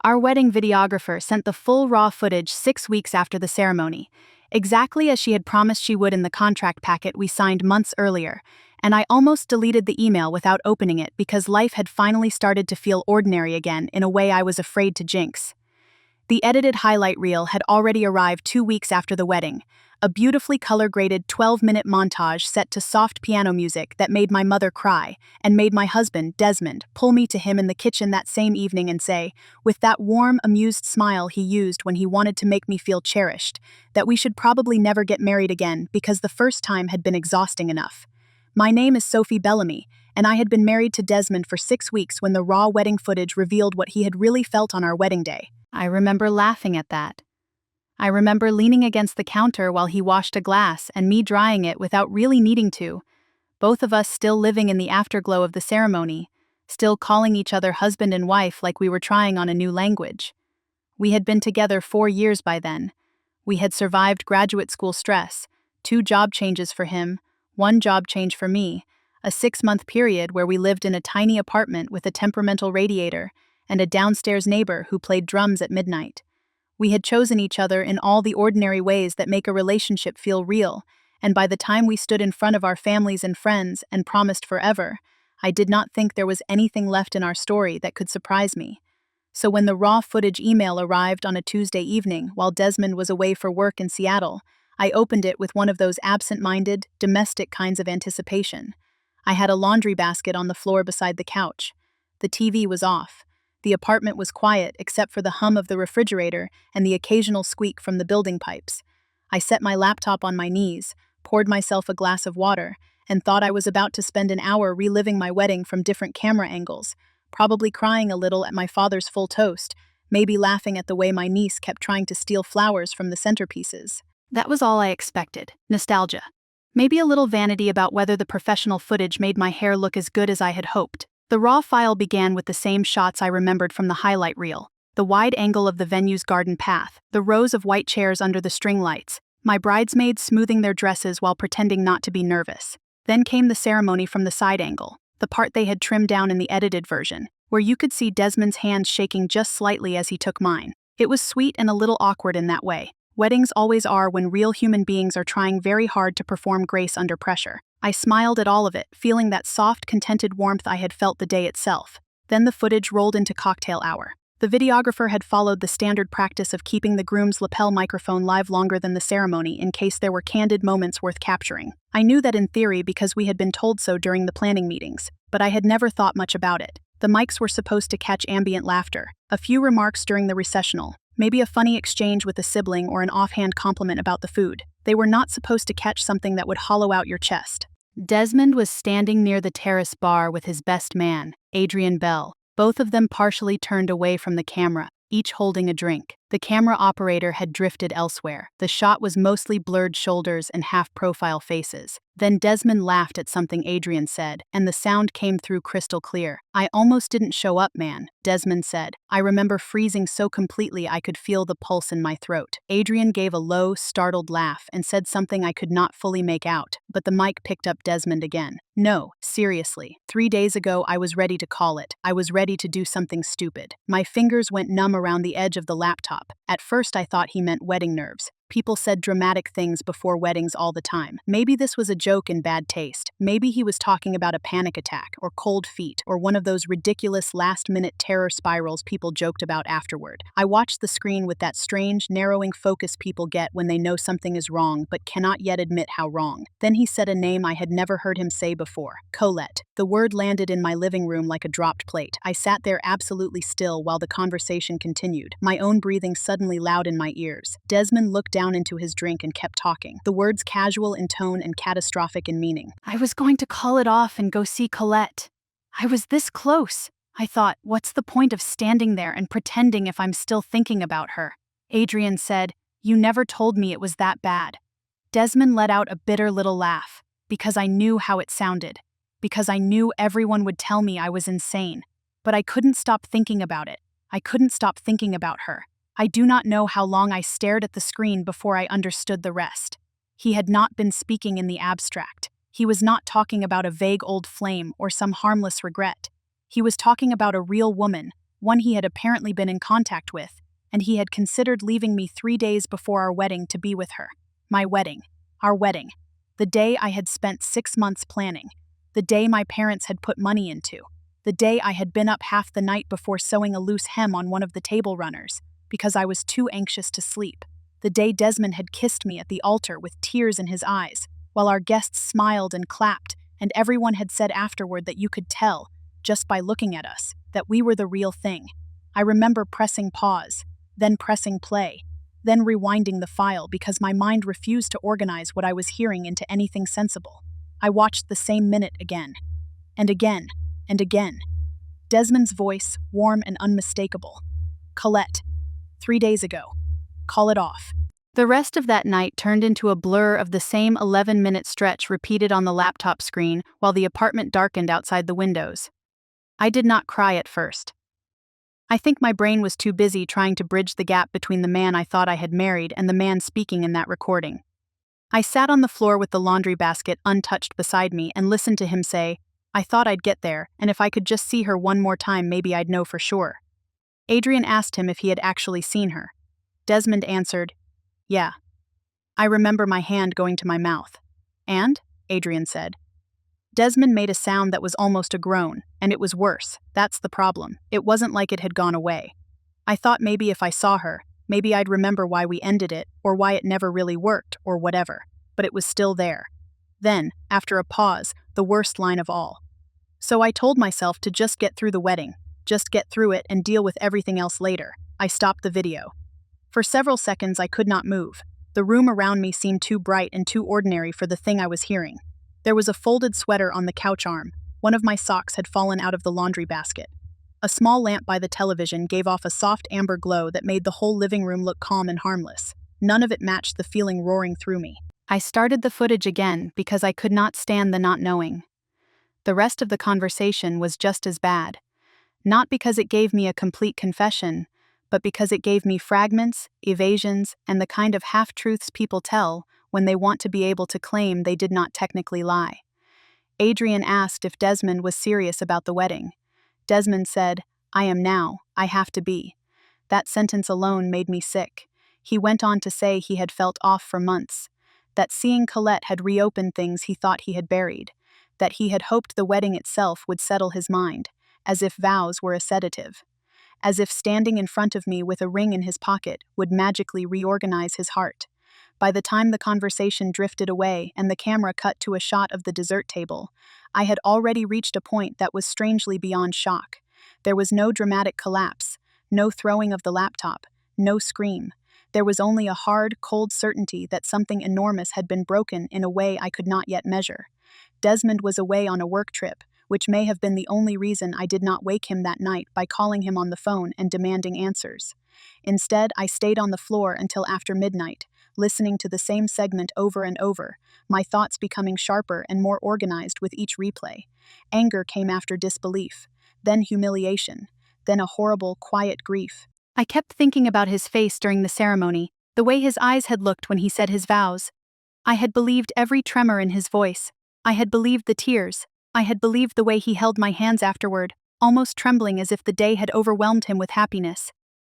Our wedding videographer sent the full raw footage 6 weeks after the ceremony, exactly as she had promised she would in the contract packet we signed months earlier, and I almost deleted the email without opening it because life had finally started to feel ordinary again in a way I was afraid to jinx. The edited highlight reel had already arrived 2 weeks after the wedding, a beautifully color-graded 12-minute montage set to soft piano music that made my mother cry and made my husband, Desmond, pull me to him in the kitchen that same evening and say, with that warm, amused smile he used when he wanted to make me feel cherished, that we should probably never get married again because the first time had been exhausting enough. My name is Sophie Bellamy, and I had been married to Desmond for 6 weeks when the raw wedding footage revealed what he had really felt on our wedding day. I remember laughing at that. I remember leaning against the counter while he washed a glass and me drying it without really needing to, both of us still living in the afterglow of the ceremony, still calling each other husband and wife like we were trying on a new language. We had been together 4 years by then. We had survived graduate school stress, 2 job changes for him, 1 job change for me, a 6-month period where we lived in a tiny apartment with a temperamental radiator and a downstairs neighbor who played drums at midnight. We had chosen each other in all the ordinary ways that make a relationship feel real, and by the time we stood in front of our families and friends and promised forever, I did not think there was anything left in our story that could surprise me. So when the raw footage email arrived on a Tuesday evening while Desmond was away for work in Seattle, I opened it with one of those absent-minded, domestic kinds of anticipation. I had a laundry basket on the floor beside the couch. The TV was off. The apartment was quiet except for the hum of the refrigerator and the occasional squeak from the building pipes. I set my laptop on my knees, poured myself a glass of water, and thought I was about to spend an hour reliving my wedding from different camera angles, probably crying a little at my father's full toast, maybe laughing at the way my niece kept trying to steal flowers from the centerpieces. That was all I expected. Nostalgia. Maybe a little vanity about whether the professional footage made my hair look as good as I had hoped. The raw file began with the same shots I remembered from the highlight reel, the wide angle of the venue's garden path, the rows of white chairs under the string lights, my bridesmaids smoothing their dresses while pretending not to be nervous. Then came the ceremony from the side angle, the part they had trimmed down in the edited version, where you could see Desmond's hands shaking just slightly as he took mine. It was sweet and a little awkward in that way. Weddings always are when real human beings are trying very hard to perform grace under pressure. I smiled at all of it, feeling that soft, contented warmth I had felt the day itself. Then the footage rolled into cocktail hour. The videographer had followed the standard practice of keeping the groom's lapel microphone live longer than the ceremony in case there were candid moments worth capturing. I knew that in theory because we had been told so during the planning meetings, but I had never thought much about it. The mics were supposed to catch ambient laughter, a few remarks during the recessional, maybe a funny exchange with a sibling or an offhand compliment about the food. They were not supposed to catch something that would hollow out your chest. Desmond was standing near the terrace bar with his best man, Adrian Bell, both of them partially turned away from the camera, each holding a drink. The camera operator had drifted elsewhere. The shot was mostly blurred shoulders and half-profile faces. Then Desmond laughed at something Adrian said, and the sound came through crystal clear. "I almost didn't show up, man," Desmond said. I remember freezing so completely I could feel the pulse in my throat. Adrian gave a low, startled laugh and said something I could not fully make out, but the mic picked up Desmond again. "No, seriously. 3 days ago I was ready to call it. I was ready to do something stupid." My fingers went numb around the edge of the laptop. At first I thought he meant wedding nerves. People said dramatic things before weddings all the time. Maybe this was a joke in bad taste. Maybe he was talking about a panic attack, or cold feet, or one of those ridiculous last-minute terror spirals people joked about afterward. I watched the screen with that strange, narrowing focus people get when they know something is wrong but cannot yet admit how wrong. Then he said a name I had never heard him say before. Colette. The word landed in my living room like a dropped plate. I sat there absolutely still while the conversation continued, my own breathing suddenly loud in my ears. Desmond looked down into his drink and kept talking, the words casual in tone and catastrophic in meaning. "I was going to call it off and go see Colette. I was this close. I thought, what's the point of standing there and pretending if I'm still thinking about her?" Adrian said, "You never told me it was that bad." Desmond let out a bitter little laugh, because I knew how it sounded, because I knew everyone would tell me I was insane. But I couldn't stop thinking about it. I couldn't stop thinking about her. I do not know how long I stared at the screen before I understood the rest. He had not been speaking in the abstract. He was not talking about a vague old flame or some harmless regret. He was talking about a real woman, one he had apparently been in contact with, and he had considered leaving me 3 days before our wedding to be with her. My wedding. Our wedding. The day I had spent 6 months planning. The day my parents had put money into. The day I had been up half the night before sewing a loose hem on one of the table runners, because I was too anxious to sleep. The day Desmond had kissed me at the altar with tears in his eyes, while our guests smiled and clapped, and everyone had said afterward that you could tell, just by looking at us, that we were the real thing. I remember pressing pause, then pressing play, then rewinding the file because my mind refused to organize what I was hearing into anything sensible. I watched the same minute again, and again, and again. Desmond's voice, warm and unmistakable. Colette. 3 days ago. Call it off. The rest of that night turned into a blur of the same 11-minute stretch repeated on the laptop screen while the apartment darkened outside the windows. I did not cry at first. I think my brain was too busy trying to bridge the gap between the man I thought I had married and the man speaking in that recording. I sat on the floor with the laundry basket untouched beside me and listened to him say, "I thought I'd get there, and if I could just see her one more time maybe I'd know for sure." Adrian asked him if he had actually seen her. Desmond answered, "Yeah." I remember my hand going to my mouth. "And?" Adrian said. Desmond made a sound that was almost a groan, and it was worse. That's the problem. It wasn't like it had gone away. I thought maybe if I saw her, maybe I'd remember why we ended it, or why it never really worked, or whatever. But it was still there. Then, after a pause, the worst line of all. So I told myself to just get through the wedding, just get through it and deal with everything else later. I stopped the video. For several seconds I could not move. The room around me seemed too bright and too ordinary for the thing I was hearing. There was a folded sweater on the couch arm. One of my socks had fallen out of the laundry basket. A small lamp by the television gave off a soft amber glow that made the whole living room look calm and harmless. None of it matched the feeling roaring through me. I started the footage again because I could not stand the not knowing. The rest of the conversation was just as bad. Not because it gave me a complete confession, but because it gave me fragments, evasions, and the kind of half-truths people tell when they want to be able to claim they did not technically lie. Adrian asked if Desmond was serious about the wedding. Desmond said, "I am now, I have to be." That sentence alone made me sick. He went on to say he had felt off for months, that seeing Colette had reopened things he thought he had buried, that he had hoped the wedding itself would settle his mind, as if vows were a sedative. As if standing in front of me with a ring in his pocket would magically reorganize his heart. By the time the conversation drifted away and the camera cut to a shot of the dessert table, I had already reached a point that was strangely beyond shock. There was no dramatic collapse, no throwing of the laptop, no scream. There was only a hard, cold certainty that something enormous had been broken in a way I could not yet measure. Desmond was away on a work trip, which may have been the only reason I did not wake him that night by calling him on the phone and demanding answers. Instead, I stayed on the floor until after midnight, listening to the same segment over and over, my thoughts becoming sharper and more organized with each replay. Anger came after disbelief, then humiliation, then a horrible, quiet grief. I kept thinking about his face during the ceremony, the way his eyes had looked when he said his vows. I had believed every tremor in his voice. I had believed the tears. I had believed the way he held my hands afterward, almost trembling as if the day had overwhelmed him with happiness.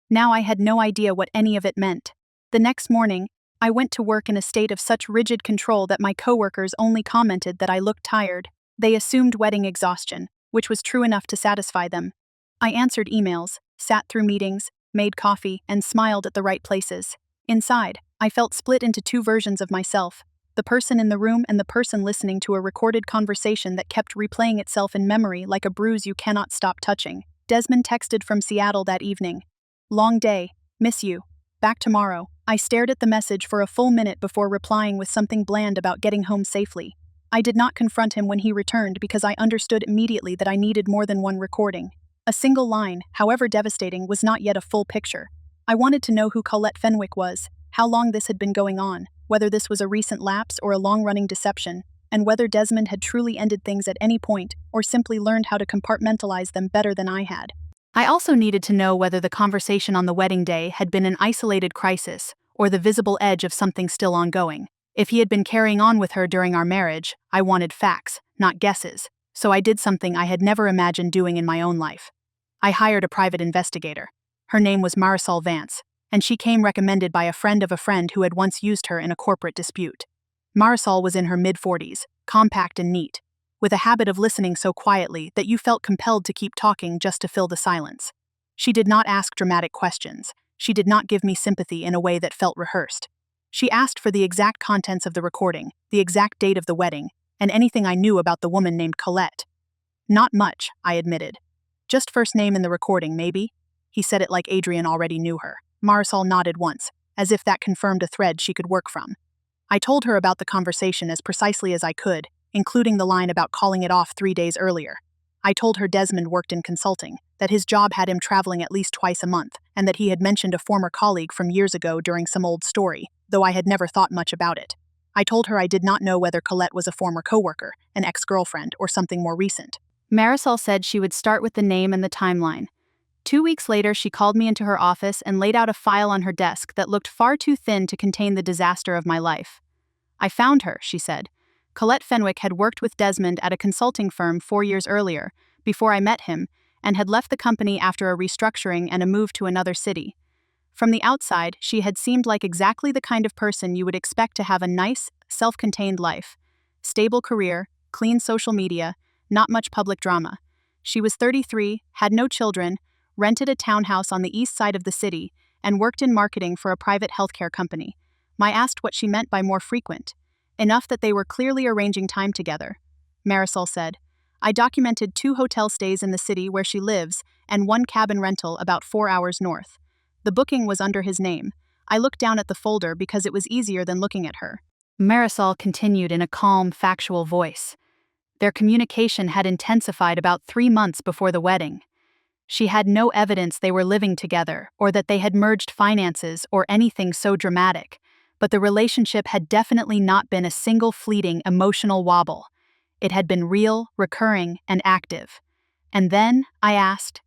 Now I had no idea what any of it meant. The next morning, I went to work in a state of such rigid control that my coworkers only commented that I looked tired. They assumed wedding exhaustion, which was true enough to satisfy them. I answered emails, sat through meetings, made coffee, and smiled at the right places. Inside, I felt split into two versions of myself, the person in the room and the person listening to a recorded conversation that kept replaying itself in memory like a bruise you cannot stop touching. Desmond texted from Seattle that evening. "Long day. Miss you. Back tomorrow." I stared at the message for a full minute before replying with something bland about getting home safely. I did not confront him when he returned because I understood immediately that I needed more than one recording. A single line, however devastating, was not yet a full picture. I wanted to know who Colette Fenwick was, how long this had been going on, whether this was a recent lapse or a long-running deception, and whether Desmond had truly ended things at any point or simply learned how to compartmentalize them better than I had. I also needed to know whether the conversation on the wedding day had been an isolated crisis or the visible edge of something still ongoing. If he had been carrying on with her during our marriage, I wanted facts, not guesses, so I did something I had never imagined doing in my own life. I hired a private investigator. Her name was Marisol Vance, and she came recommended by a friend of a friend who had once used her in a corporate dispute. Marisol was in her mid-40s, compact and neat, with a habit of listening so quietly that you felt compelled to keep talking just to fill the silence. She did not ask dramatic questions. She did not give me sympathy in a way that felt rehearsed. She asked for the exact contents of the recording, the exact date of the wedding, and anything I knew about the woman named Colette. Not much, I admitted. Just first name in the recording, maybe? He said it like Adrian already knew her. Marisol nodded once, as if that confirmed a thread she could work from. I told her about the conversation as precisely as I could, including the line about calling it off 3 days earlier. I told her Desmond worked in consulting, that his job had him traveling at least twice a month, and that he had mentioned a former colleague from years ago during some old story, though I had never thought much about it. I told her I did not know whether Colette was a former coworker, an ex-girlfriend, or something more recent. Marisol said she would start with the name and the timeline. 2 weeks later, she called me into her office and laid out a file on her desk that looked far too thin to contain the disaster of my life. I found her, she said. Colette Fenwick had worked with Desmond at a consulting firm 4 years earlier, before I met him, and had left the company after a restructuring and a move to another city. From the outside, she had seemed like exactly the kind of person you would expect to have a nice, self-contained life. Stable career, clean social media, not much public drama. She was 33, had no children, rented a townhouse on the east side of the city, and worked in marketing for a private healthcare company. I asked what she meant by more frequent. Enough that they were clearly arranging time together. Marisol said, I documented 2 hotel stays in the city where she lives and 1 cabin rental about 4 hours north. The booking was under his name. I looked down at the folder because it was easier than looking at her. Marisol continued in a calm, factual voice. Their communication had intensified about 3 months before the wedding. She had no evidence they were living together or that they had merged finances or anything so dramatic, but the relationship had definitely not been a single fleeting emotional wobble. It had been real, recurring, and active. And then, I asked.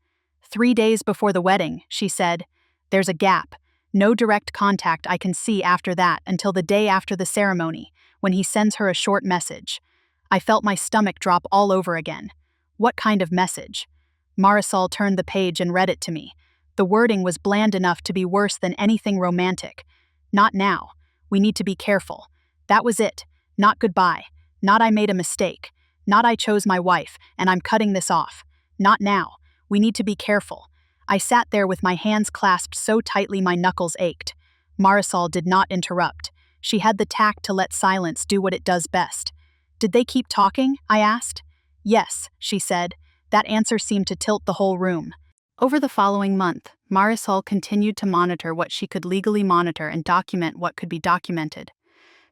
3 days before the wedding, she said, there's a gap. No direct contact I can see after that until the day after the ceremony, when he sends her a short message. I felt my stomach drop all over again. What kind of message? Marisol turned the page and read it to me. The wording was bland enough to be worse than anything romantic. Not now. We need to be careful. That was it. Not goodbye. Not I made a mistake. Not I chose my wife, and I'm cutting this off. Not now. We need to be careful. I sat there with my hands clasped so tightly my knuckles ached. Marisol did not interrupt. She had the tact to let silence do what it does best. Did they keep talking? I asked. Yes, she said. That answer seemed to tilt the whole room. Over the following month, Marisol continued to monitor what she could legally monitor and document what could be documented.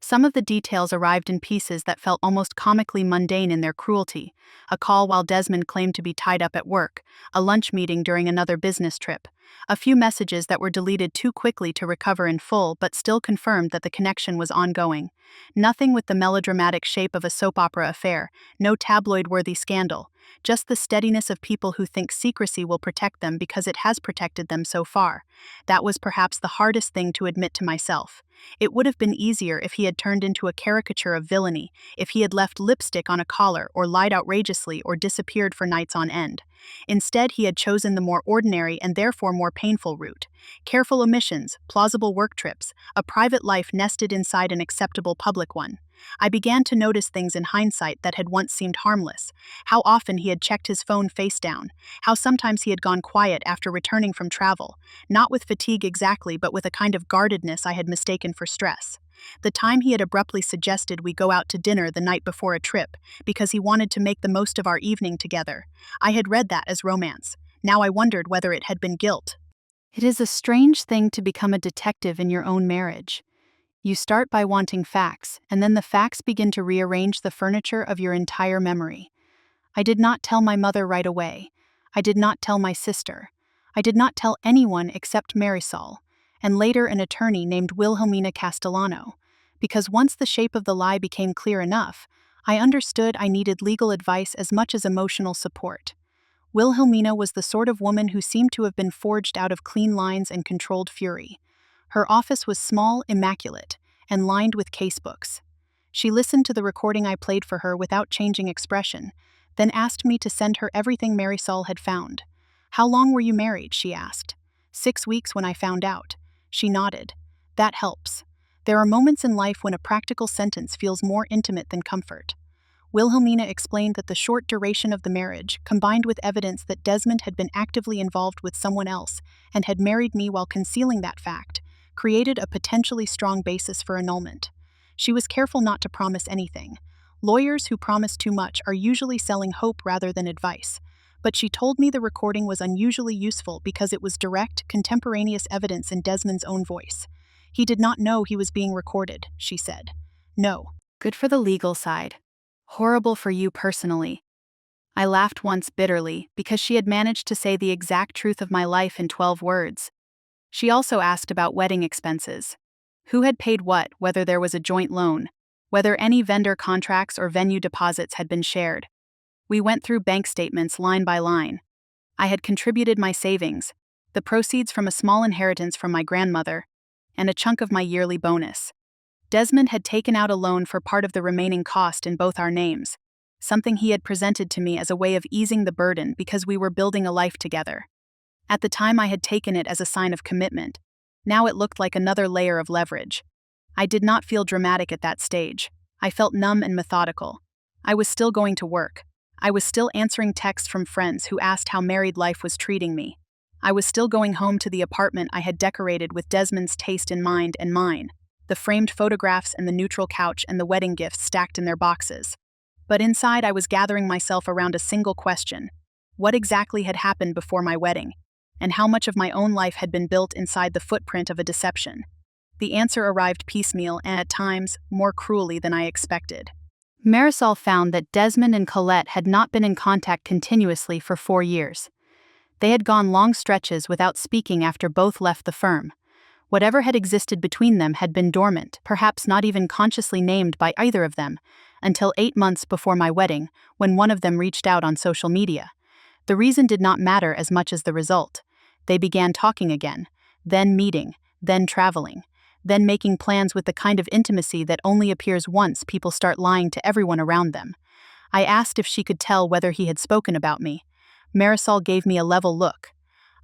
Some of the details arrived in pieces that felt almost comically mundane in their cruelty: a call while Desmond claimed to be tied up at work, a lunch meeting during another business trip, a few messages that were deleted too quickly to recover in full but still confirmed that the connection was ongoing. Nothing with the melodramatic shape of a soap opera affair, no tabloid-worthy scandal, just the steadiness of people who think secrecy will protect them because it has protected them so far. That was perhaps the hardest thing to admit to myself. It would have been easier if he had turned into a caricature of villainy, if he had left lipstick on a collar or lied outrageously or disappeared for nights on end. Instead, he had chosen the more ordinary and therefore more painful route. Careful omissions, plausible work trips, a private life nested inside an acceptable public one. I began to notice things in hindsight that had once seemed harmless. How often he had checked his phone face down. How sometimes he had gone quiet after returning from travel, not with fatigue exactly but with a kind of guardedness I had mistaken for stress. The time he had abruptly suggested we go out to dinner the night before a trip, because he wanted to make the most of our evening together. I had read that as romance. Now I wondered whether it had been guilt. It is a strange thing to become a detective in your own marriage. You start by wanting facts, and then the facts begin to rearrange the furniture of your entire memory. I did not tell my mother right away. I did not tell my sister. I did not tell anyone except Marisol, and later an attorney named Wilhelmina Castellano, because once the shape of the lie became clear enough, I understood I needed legal advice as much as emotional support. Wilhelmina was the sort of woman who seemed to have been forged out of clean lines and controlled fury. Her office was small, immaculate, and lined with casebooks. She listened to the recording I played for her without changing expression, then asked me to send her everything Marisol had found. How long were you married? She asked. 6 weeks when I found out. She nodded. That helps. There are moments in life when a practical sentence feels more intimate than comfort. Wilhelmina explained that the short duration of the marriage, combined with evidence that Desmond had been actively involved with someone else and had married me while concealing that fact, created a potentially strong basis for annulment. She was careful not to promise anything. Lawyers who promise too much are usually selling hope rather than advice. But she told me the recording was unusually useful because it was direct, contemporaneous evidence in Desmond's own voice. He did not know he was being recorded, she said. No. Good for the legal side. Horrible for you personally. I laughed once bitterly because she had managed to say the exact truth of my life in 12 words. She also asked about wedding expenses. Who had paid what, whether there was a joint loan, whether any vendor contracts or venue deposits had been shared. We went through bank statements line by line. I had contributed my savings, the proceeds from a small inheritance from my grandmother, and a chunk of my yearly bonus. Desmond had taken out a loan for part of the remaining cost in both our names, something he had presented to me as a way of easing the burden because we were building a life together. At the time I had taken it as a sign of commitment. Now it looked like another layer of leverage. I did not feel dramatic at that stage. I felt numb and methodical. I was still going to work. I was still answering texts from friends who asked how married life was treating me. I was still going home to the apartment I had decorated with Desmond's taste in mind and mine, the framed photographs and the neutral couch and the wedding gifts stacked in their boxes. But inside I was gathering myself around a single question. What exactly had happened before my wedding? And how much of my own life had been built inside the footprint of a deception? The answer arrived piecemeal and, at times, more cruelly than I expected. Marisol found that Desmond and Colette had not been in contact continuously for 4 years. They had gone long stretches without speaking after both left the firm. Whatever had existed between them had been dormant, perhaps not even consciously named by either of them, until 8 months before my wedding, when one of them reached out on social media. The reason did not matter as much as the result. They began talking again, then meeting, then traveling, then making plans with the kind of intimacy that only appears once people start lying to everyone around them. I asked if she could tell whether he had spoken about me. Marisol gave me a level look.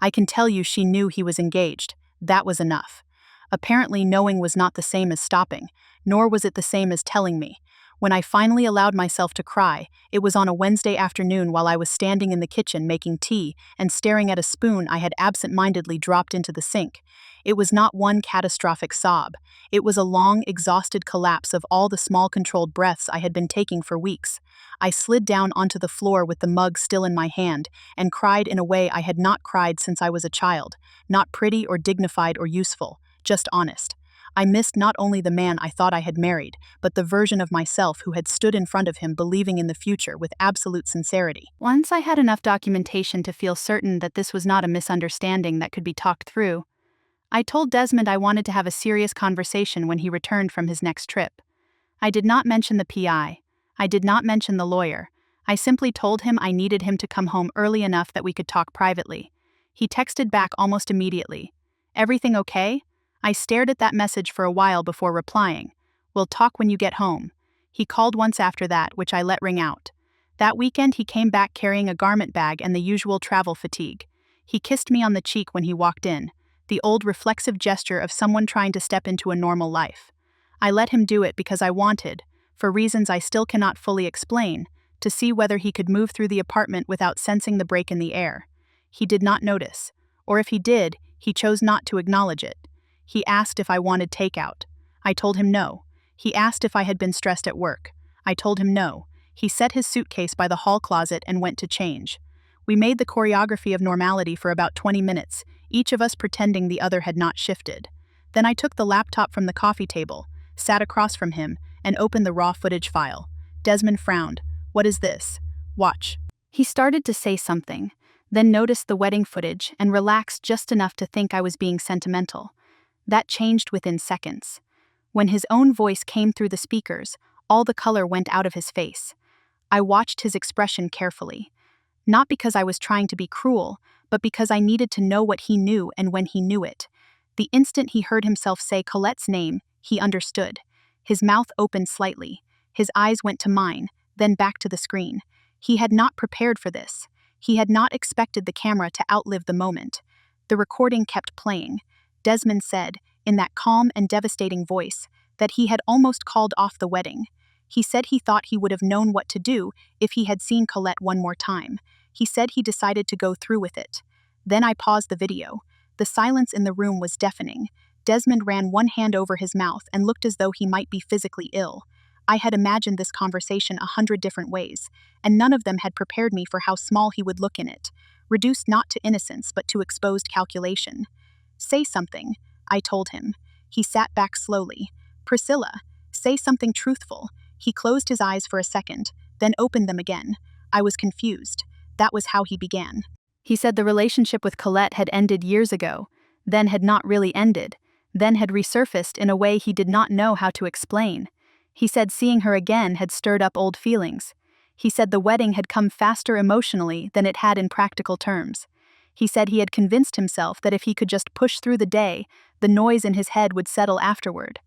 I can tell you she knew he was engaged. That was enough. Apparently knowing was not the same as stopping, nor was it the same as telling me. When I finally allowed myself to cry, it was on a Wednesday afternoon while I was standing in the kitchen making tea and staring at a spoon I had absent-mindedly dropped into the sink. It was not one catastrophic sob. It was a long, exhausted collapse of all the small controlled breaths I had been taking for weeks. I slid down onto the floor with the mug still in my hand and cried in a way I had not cried since I was a child, not pretty or dignified or useful, just honest. I missed not only the man I thought I had married, but the version of myself who had stood in front of him believing in the future with absolute sincerity. Once I had enough documentation to feel certain that this was not a misunderstanding that could be talked through, I told Desmond I wanted to have a serious conversation when he returned from his next trip. I did not mention the PI. I did not mention the lawyer. I simply told him I needed him to come home early enough that we could talk privately. He texted back almost immediately. "Everything okay?" I stared at that message for a while before replying. "We'll talk when you get home." He called once after that, which I let ring out. That weekend he came back carrying a garment bag and the usual travel fatigue. He kissed me on the cheek when he walked in, the old reflexive gesture of someone trying to step into a normal life. I let him do it because I wanted, for reasons I still cannot fully explain, to see whether he could move through the apartment without sensing the break in the air. He did not notice, or if he did, he chose not to acknowledge it. He asked if I wanted takeout. I told him no. He asked if I had been stressed at work. I told him no. He set his suitcase by the hall closet and went to change. We made the choreography of normality for about 20 minutes, each of us pretending the other had not shifted. Then I took the laptop from the coffee table, sat across from him, and opened the raw footage file. Desmond frowned. "What is this?" "Watch." He started to say something, then noticed the wedding footage and relaxed just enough to think I was being sentimental. That changed within seconds. When his own voice came through the speakers, all the color went out of his face. I watched his expression carefully. Not because I was trying to be cruel, but because I needed to know what he knew and when he knew it. The instant he heard himself say Colette's name, he understood. His mouth opened slightly. His eyes went to mine, then back to the screen. He had not prepared for this. He had not expected the camera to outlive the moment. The recording kept playing. Desmond said, in that calm and devastating voice, that he had almost called off the wedding. He said he thought he would have known what to do if he had seen Colette one more time. He said he decided to go through with it. Then I paused the video. The silence in the room was deafening. Desmond ran one hand over his mouth and looked as though he might be physically ill. I had imagined this conversation 100 different ways, and none of them had prepared me for how small he would look in it, reduced not to innocence but to exposed calculation. "Say something," I told him. He sat back slowly. "Priscilla, say something truthful." He closed his eyes for a second, then opened them again. I was confused. That was how he began. He said the relationship with Colette had ended years ago, then had not really ended, then had resurfaced in a way he did not know how to explain. He said seeing her again had stirred up old feelings. He said the wedding had come faster emotionally than it had in practical terms. He said he had convinced himself that if he could just push through the day, the noise in his head would settle afterward.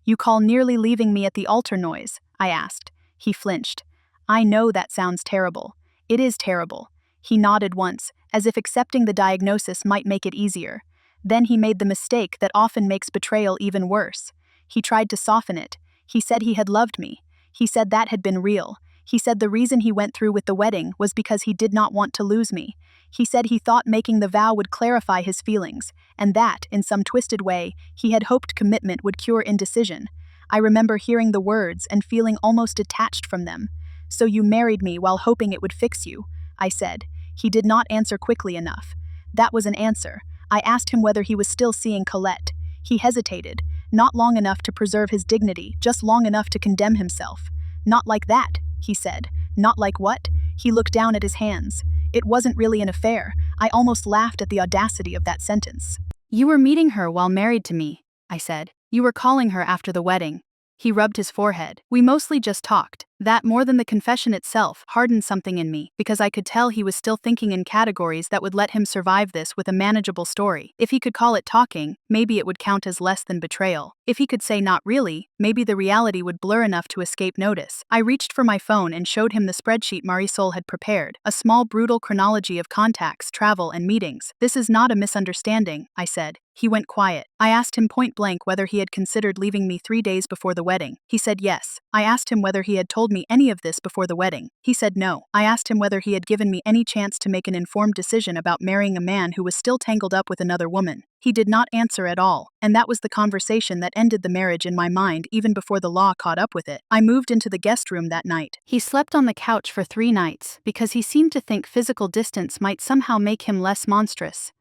"You call nearly leaving me at the altar noise?" I asked. He flinched. "I know that sounds terrible. It is terrible." He nodded once, as if accepting the diagnosis might make it easier. Then he made the mistake that often makes betrayal even worse. He tried to soften it. He said he had loved me. He said that had been real. He said the reason he went through with the wedding was because he did not want to lose me. He said he thought making the vow would clarify his feelings, and that, in some twisted way, he had hoped commitment would cure indecision. I remember hearing the words and feeling almost detached from them. "So you married me while hoping it would fix you," I said. He did not answer quickly enough. That was an answer. I asked him whether he was still seeing Colette. He hesitated, not long enough to preserve his dignity, just long enough to condemn himself. "Not like that," he said. "Not like what?" He looked down at his hands. "It wasn't really an affair." I almost laughed at the audacity of that sentence. "You were meeting her while married to me," I said. "You were calling her after the wedding." He rubbed his forehead. "We mostly just talked. That, more than the confession itself, hardened something in me, because I could tell he was still thinking in categories that would let him survive this with a manageable story. If he could call it talking, maybe it would count as less than betrayal. If he could say not really, maybe the reality would blur enough to escape notice." I reached for my phone and showed him the spreadsheet Marisol had prepared, a small brutal chronology of contacts, travel, and meetings. "This is not a misunderstanding," I said. He went quiet. I asked him point blank whether he had considered leaving me 3 days before the wedding. He said yes. I asked him whether he had told me any of this before the wedding. He said no. I asked him whether he had given me any chance to make an informed decision about marrying a man who was still tangled up with another woman. He did not answer at all, and that was the conversation that ended the marriage in my mind even before the law caught up with it. I moved into the guest room that night. He slept on the couch for 3 nights because he seemed to think physical distance might somehow make him less monstrous.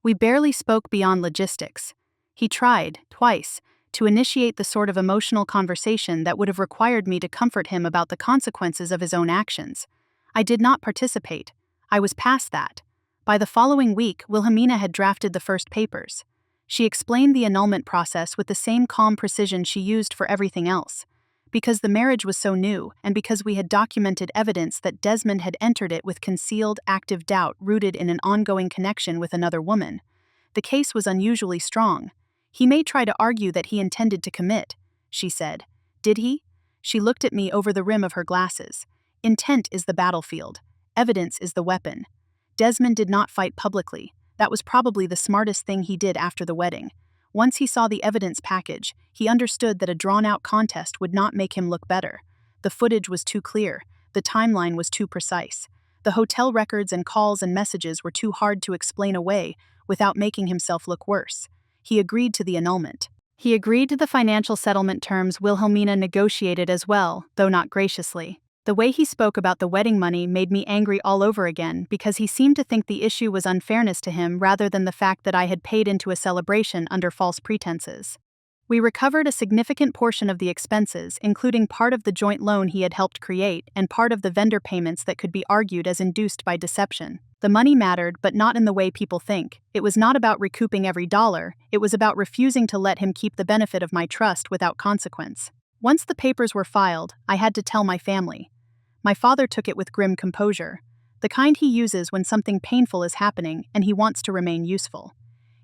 We barely spoke beyond logistics. He tried, twice, to initiate the sort of emotional conversation that would have required me to comfort him about the consequences of his own actions. I did not participate. I was past that. By the following week, Wilhelmina had drafted the first papers. She explained the annulment process with the same calm precision she used for everything else. Because the marriage was so new, and because we had documented evidence that Desmond had entered it with concealed, active doubt rooted in an ongoing connection with another woman, the case was unusually strong. "He may try to argue that he intended to commit," she said. "Did he?" She looked at me over the rim of her glasses. "Intent is the battlefield. Evidence is the weapon. Desmond did not fight publicly. That was probably the smartest thing he did after the wedding. Once he saw the evidence package, he understood that a drawn-out contest would not make him look better. The footage was too clear. The timeline was too precise. The hotel records and calls and messages were too hard to explain away without making himself look worse. He agreed to the annulment. He agreed to the financial settlement terms Wilhelmina negotiated as well, though not graciously. The way he spoke about the wedding money made me angry all over again because he seemed to think the issue was unfairness to him rather than the fact that I had paid into a celebration under false pretenses. We recovered a significant portion of the expenses, including part of the joint loan he had helped create and part of the vendor payments that could be argued as induced by deception. The money mattered, but not in the way people think. It was not about recouping every dollar, it was about refusing to let him keep the benefit of my trust without consequence. Once the papers were filed, I had to tell my family. My father took it with grim composure, the kind he uses when something painful is happening and he wants to remain useful.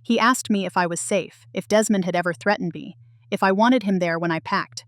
He asked me if I was safe, if Desmond had ever threatened me, if I wanted him there when I packed.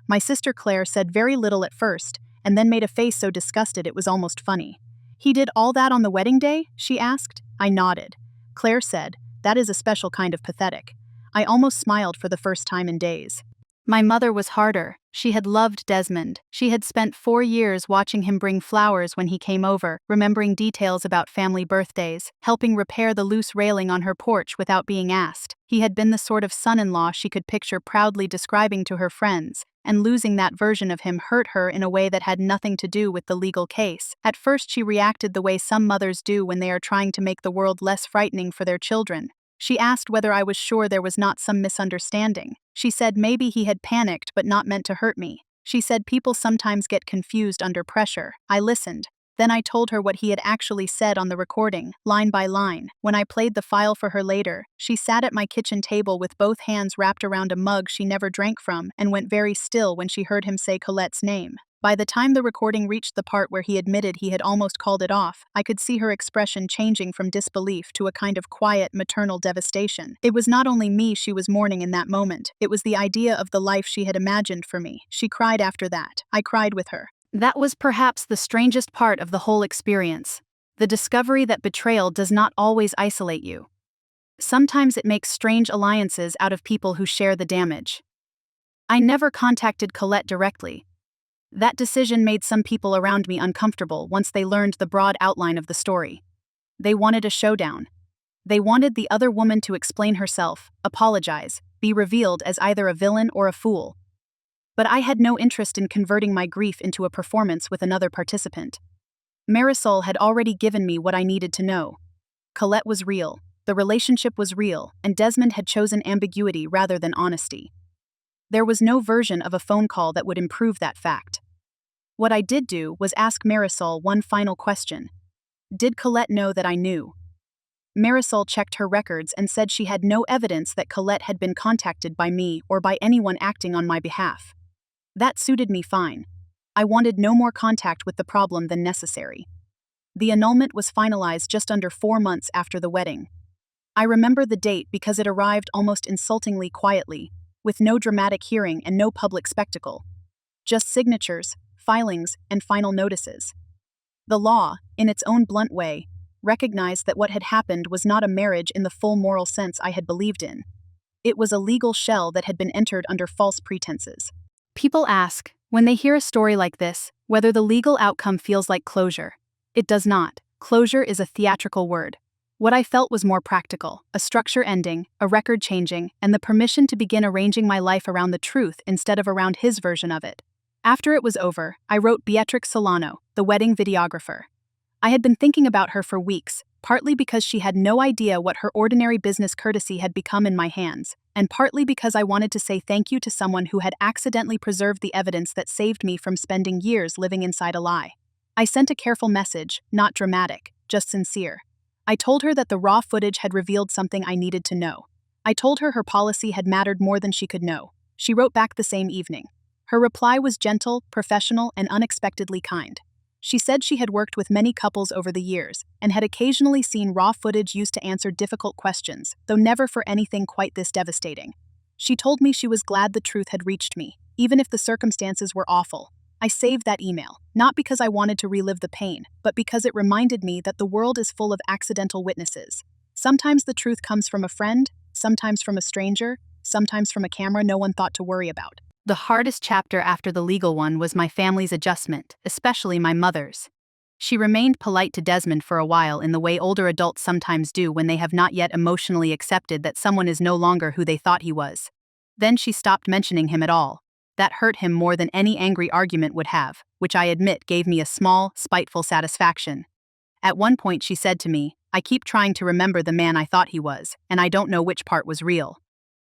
My sister Claire said very little at first, and then made a face so disgusted it was almost funny. "He did all that on the wedding day?" she asked. I nodded. Claire said, "That is a special kind of pathetic." I almost smiled for the first time in days. My mother was harder. She had loved Desmond. She had spent 4 years watching him bring flowers when he came over, remembering details about family birthdays, helping repair the loose railing on her porch without being asked. He had been the sort of son-in-law she could picture proudly describing to her friends, and losing that version of him hurt her in a way that had nothing to do with the legal case. At first she reacted the way some mothers do when they are trying to make the world less frightening for their children. She asked whether I was sure there was not some misunderstanding. She said maybe he had panicked but not meant to hurt me. She said people sometimes get confused under pressure. I listened. Then I told her what he had actually said on the recording, line by line. When I played the file for her later, she sat at my kitchen table with both hands wrapped around a mug she never drank from and went very still when she heard him say Colette's name. By the time the recording reached the part where he admitted he had almost called it off, I could see her expression changing from disbelief to a kind of quiet, maternal devastation. It was not only me she was mourning in that moment, it was the idea of the life she had imagined for me. She cried after that. I cried with her. That was perhaps the strangest part of the whole experience. The discovery that betrayal does not always isolate you. Sometimes it makes strange alliances out of people who share the damage. I never contacted Colette directly. That decision made some people around me uncomfortable once they learned the broad outline of the story. They wanted a showdown. They wanted the other woman to explain herself, apologize, be revealed as either a villain or a fool. But I had no interest in converting my grief into a performance with another participant. Marisol had already given me what I needed to know. Colette was real, the relationship was real, and Desmond had chosen ambiguity rather than honesty. There was no version of a phone call that would improve that fact. What I did do was ask Marisol one final question. Did Colette know that I knew? Marisol checked her records and said she had no evidence that Colette had been contacted by me or by anyone acting on my behalf. That suited me fine. I wanted no more contact with the problem than necessary. The annulment was finalized just under 4 months after the wedding. I remember the date because it arrived almost insultingly quietly, with no dramatic hearing and no public spectacle. Just signatures, filings, and final notices. The law, in its own blunt way, recognized that what had happened was not a marriage in the full moral sense I had believed in. It was a legal shell that had been entered under false pretenses. People ask, when they hear a story like this, whether the legal outcome feels like closure. It does not. Closure is a theatrical word. What I felt was more practical, a structure ending, a record changing, and the permission to begin arranging my life around the truth instead of around his version of it. After it was over, I wrote Beatrix Solano, the wedding videographer. I had been thinking about her for weeks, partly because she had no idea what her ordinary business courtesy had become in my hands, and partly because I wanted to say thank you to someone who had accidentally preserved the evidence that saved me from spending years living inside a lie. I sent a careful message, not dramatic, just sincere. I told her that the raw footage had revealed something I needed to know. I told her her policy had mattered more than she could know. She wrote back the same evening. Her reply was gentle, professional, and unexpectedly kind. She said she had worked with many couples over the years and had occasionally seen raw footage used to answer difficult questions, though never for anything quite this devastating. She told me she was glad the truth had reached me, even if the circumstances were awful. I saved that email, not because I wanted to relive the pain, but because it reminded me that the world is full of accidental witnesses. Sometimes the truth comes from a friend, sometimes from a stranger, sometimes from a camera no one thought to worry about. The hardest chapter after the legal one was my family's adjustment, especially my mother's. She remained polite to Desmond for a while in the way older adults sometimes do when they have not yet emotionally accepted that someone is no longer who they thought he was. Then she stopped mentioning him at all. That hurt him more than any angry argument would have, which I admit gave me a small, spiteful satisfaction. At one point she said to me, "I keep trying to remember the man I thought he was, and I don't know which part was real."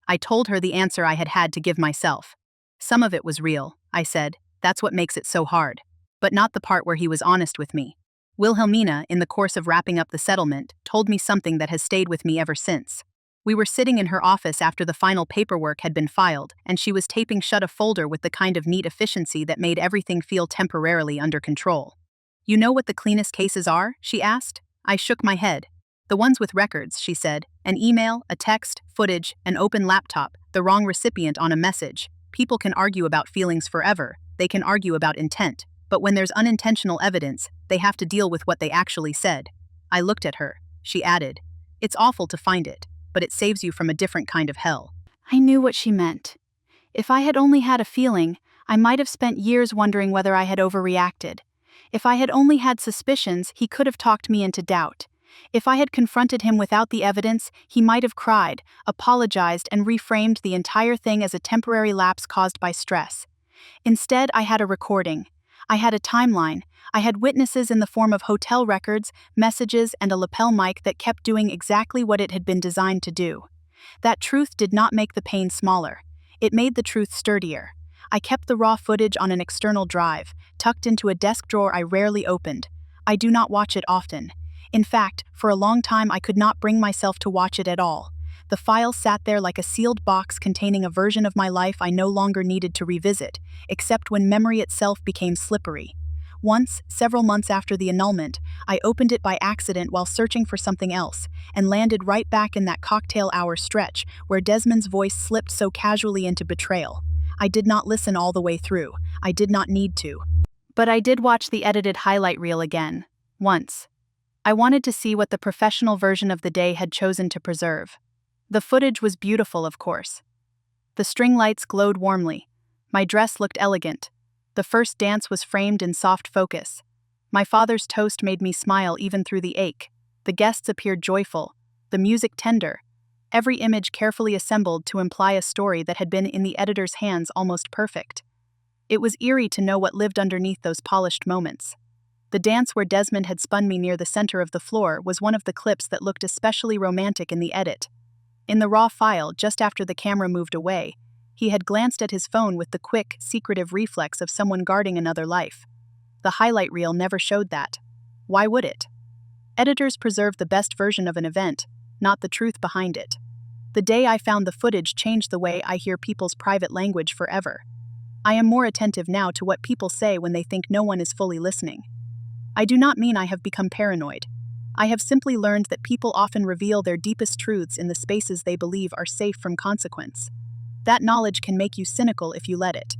I told her the answer I had had to give myself. Some of it was real, I said, that's what makes it so hard. But not the part where he was honest with me. Wilhelmina, in the course of wrapping up the settlement, told me something that has stayed with me ever since. We were sitting in her office after the final paperwork had been filed, and she was taping shut a folder with the kind of neat efficiency that made everything feel temporarily under control. "You know what the cleanest cases are?" she asked. I shook my head. "The ones with records," she said. "An email, a text, footage, an open laptop, the wrong recipient on a message. People can argue about feelings forever. They can argue about intent. But when there's unintentional evidence, they have to deal with what they actually said. I looked at her. She added, "It's awful to find it, but it saves you from a different kind of hell." I knew what she meant. If I had only had a feeling, I might have spent years wondering whether I had overreacted. If I had only had suspicions, he could have talked me into doubt. If I had confronted him without the evidence, he might have cried, apologized, and reframed the entire thing as a temporary lapse caused by stress. Instead, I had a recording. I had a timeline. I had witnesses in the form of hotel records, messages, and a lapel mic that kept doing exactly what it had been designed to do. That truth did not make the pain smaller. It made the truth sturdier. I kept the raw footage on an external drive, tucked into a desk drawer I rarely opened. I do not watch it often. In fact, for a long time I could not bring myself to watch it at all. The file sat there like a sealed box containing a version of my life I no longer needed to revisit, except when memory itself became slippery. Once, several months after the annulment, I opened it by accident while searching for something else, and landed right back in that cocktail hour stretch where Desmond's voice slipped so casually into betrayal. I did not listen all the way through. I did not need to. But I did watch the edited highlight reel again. Once. I wanted to see what the professional version of the day had chosen to preserve. The footage was beautiful, of course. The string lights glowed warmly. My dress looked elegant. The first dance was framed in soft focus. My father's toast made me smile even through the ache. The guests appeared joyful. The music tender. Every image carefully assembled to imply a story that had been in the editor's hands almost perfect. It was eerie to know what lived underneath those polished moments. The dance where Desmond had spun me near the center of the floor was one of the clips that looked especially romantic in the edit. In the raw file, just after the camera moved away, he had glanced at his phone with the quick, secretive reflex of someone guarding another life. The highlight reel never showed that. Why would it? Editors preserve the best version of an event, not the truth behind it. The day I found the footage changed the way I hear people's private language forever. I am more attentive now to what people say when they think no one is fully listening. I do not mean I have become paranoid. I have simply learned that people often reveal their deepest truths in the spaces they believe are safe from consequence. That knowledge can make you cynical if you let it.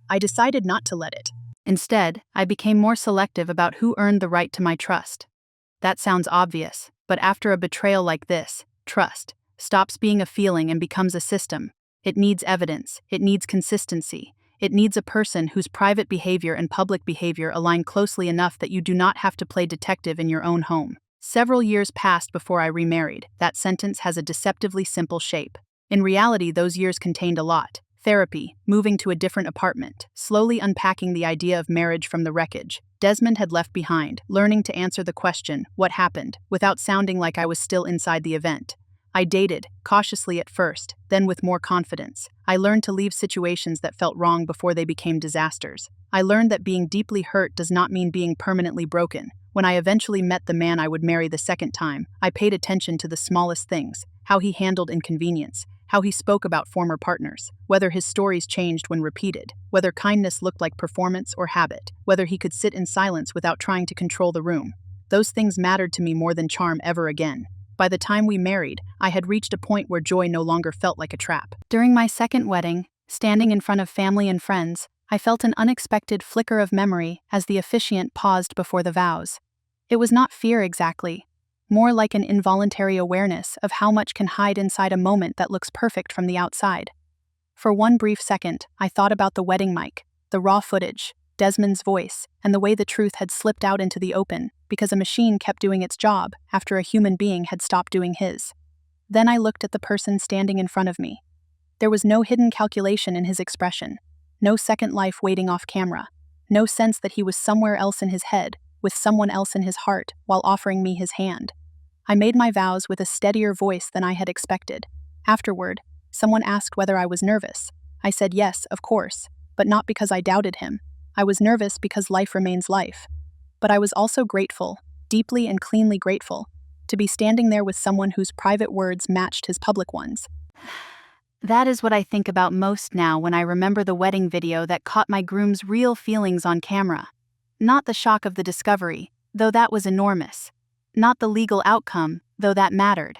I decided not to let it. Instead, I became more selective about who earned the right to my trust. That sounds obvious, but after a betrayal like this, trust stops being a feeling and becomes a system. It needs evidence, it needs consistency, it needs a person whose private behavior and public behavior align closely enough that you do not have to play detective in your own home. Several years passed before I remarried. That sentence has a deceptively simple shape. In reality, those years contained a lot. Therapy, moving to a different apartment, slowly unpacking the idea of marriage from the wreckage Desmond had left behind, learning to answer the question, what happened, without sounding like I was still inside the event. I dated, cautiously at first, then with more confidence. I learned to leave situations that felt wrong before they became disasters. I learned that being deeply hurt does not mean being permanently broken. When I eventually met the man I would marry the second time, I paid attention to the smallest things, how he handled inconvenience, how he spoke about former partners, whether his stories changed when repeated, whether kindness looked like performance or habit, whether he could sit in silence without trying to control the room. Those things mattered to me more than charm ever again. By the time we married, I had reached a point where joy no longer felt like a trap. During my second wedding, standing in front of family and friends, I felt an unexpected flicker of memory as the officiant paused before the vows. It was not fear exactly, more like an involuntary awareness of how much can hide inside a moment that looks perfect from the outside. For one brief second, I thought about the wedding mic, the raw footage, Desmond's voice, and the way the truth had slipped out into the open because a machine kept doing its job after a human being had stopped doing his. Then I looked at the person standing in front of me. There was no hidden calculation in his expression, no second life waiting off camera, no sense that he was somewhere else in his head, with someone else in his heart, while offering me his hand. I made my vows with a steadier voice than I had expected. Afterward, someone asked whether I was nervous. I said yes, of course, but not because I doubted him. I was nervous because life remains life. But I was also grateful, deeply and cleanly grateful, to be standing there with someone whose private words matched his public ones. That is what I think about most now when I remember the wedding video that caught my groom's real feelings on camera. Not the shock of the discovery, though that was enormous. Not the legal outcome, though that mattered.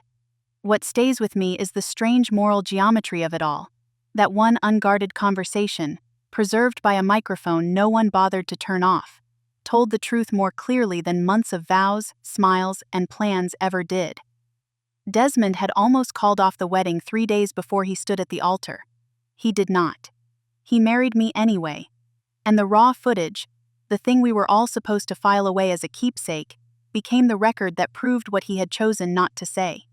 What stays with me is the strange moral geometry of it all. That one unguarded conversation, preserved by a microphone no one bothered to turn off, told the truth more clearly than months of vows, smiles, and plans ever did. Desmond had almost called off the wedding 3 days before he stood at the altar. He did not. He married me anyway. And the raw footage, the thing we were all supposed to file away as a keepsake, became the record that proved what he had chosen not to say.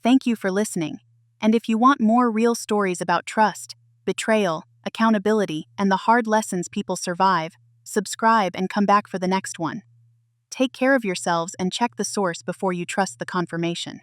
Thank you for listening, and if you want more real stories about trust, betrayal, accountability, and the hard lessons people survive, subscribe and come back for the next one. Take care of yourselves and check the source before you trust the confirmation.